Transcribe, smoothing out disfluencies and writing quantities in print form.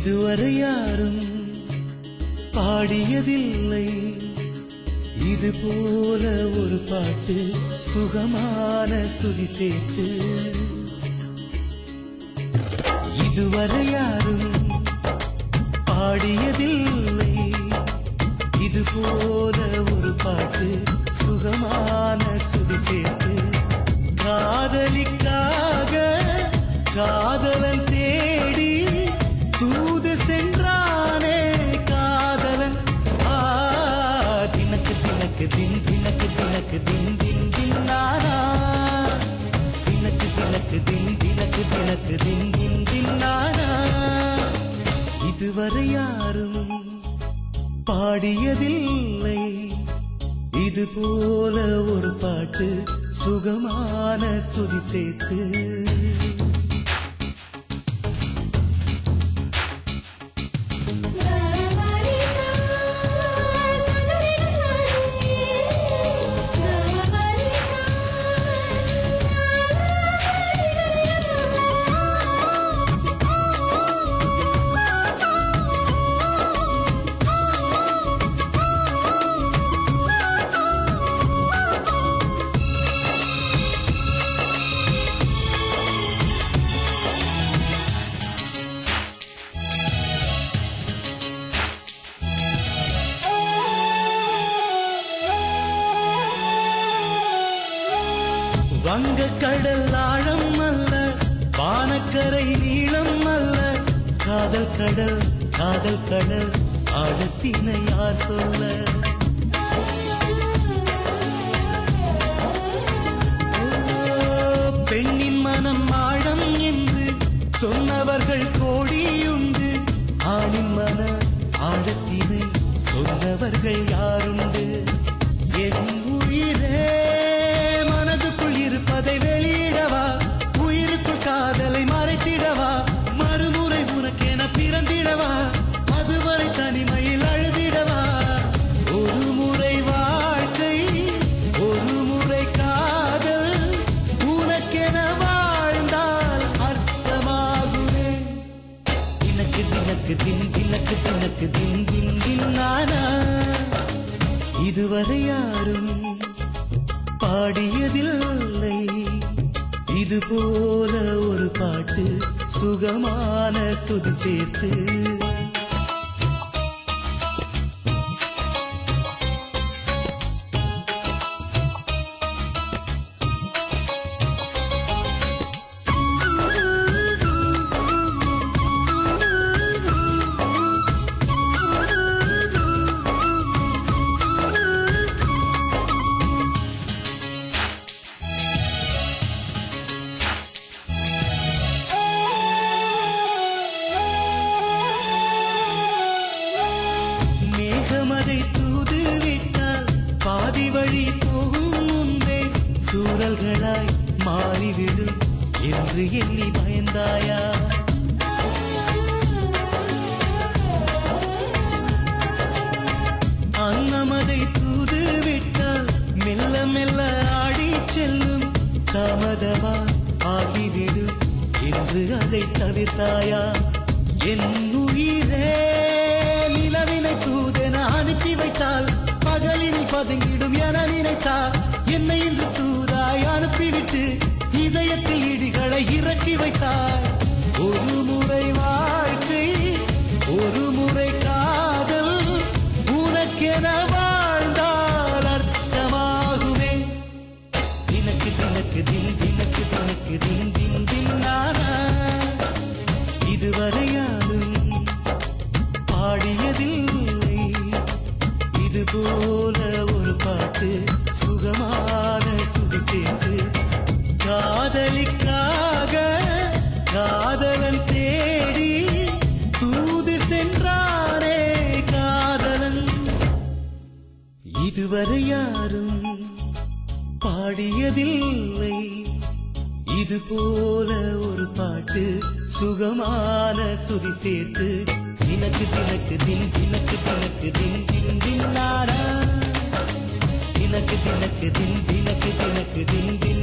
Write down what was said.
இதுவரை யாரும் பாடியதில்லை இது போல ஒரு பாட்டு சுகமான சுதி சேர்த்து. இதுவரை யாரும் பாடியதில்லை இது போல ஒரு பாட்டு சுகமான சுதி சேர்த்து. காதலிக்காக காதலன் தேடி தூது சென்றானே காதலன். தினக்கு தினக்கு தின் தினக்கு தினக்கு தின் தின் தின் நானா. தினக்கு தினக்கு தின் தினக்கு தினக்கு தின் தின் தின் நானா. இதுவரை யாரும் பாடியதில்லை இது போல ஒரு பாட்டு சுகமான சுதி சேர்த்து. வங்க கடல் ஆழம் அல்ல வானக்கரை நீளம் அல்ல. காதல் கடல் காதல் கடல் ஆழத்தினை யார் சொல்ல. பெண்ணின் மனம் ஆழம் என்று சொன்னவர்கள் கோடியுண்டு. ஆணின் மன ஆழத்தினை சொன்னவர்கள் யாருண்டு. என் உயிரே மனதுக்குள் இருப்பதை வெளியிடவா. உயிருக்குள் காதலை மறைத்திடவா. மறுமுறை உனக்கென பிறந்திடவா. அதுவரை தனிமையில் அழுதிடவா. ஒரு முறை வாழ்க்கை ஒரு முறை காதல் உனக்கென வாழ்ந்தால் அர்த்தமாகுமே. தினக்கு தினக்கு தின் தினக்கு தினக்கு தின் தின் தின் நானா. இதுவரை யாரும் பாடியதில்லை இது போல ஒரு பாட்டு சுகமான சுதி சேர்த்து. மேகமதை தூது விட்டால் பாதி வழி போகும் முன்பே தூறல்களாய் மாறிவிடும் என்று எண்ணி பயந்தாயா. அன்னமதை தூது விட்டால் மெல்ல மெல்ல ஆடி செல்லும் தாமதமா ஆகிவிடும் என்று அதை தவிர்த்தாயா. என் உயிரே நிலவினை தூதென அனுப்பி வைத்தால் பகலில் பதுங்கிடும் என நினைத்தால் என்னை இன்று தூதாய் அனுப்பிவிட்டு இதயத்தில் இடிகளை இறக்கி வைத்தார். ஒரு முறை வாழ்க்கை ஒரு முறை காதல் உனக்கென வாழ்ந்தால் அர்த்தமாகுமே. தினக்கு தினக்கு தின் தினக்கு தினக்கு தின் தின் தின் நானா. இதுவரை யாரும் பாடியதில்லை இது போல ஒரு பாட்டு சுகமான சுதி சேர்த்து. காதலிக்காக காதலன் தேடி தூது சென்றானே காதலன். இதுவரை யாரும் பாடியதில்லை இது போல ஒரு பாட்டு சுகமான சுதி சேர்த்து. தினக்கு தினக்கு தின் தினக்கு தினக்கு தின் தின் தின் நானா. தினக்கு தினக்கு தின் தினக்கு தினக்கு தின் தின்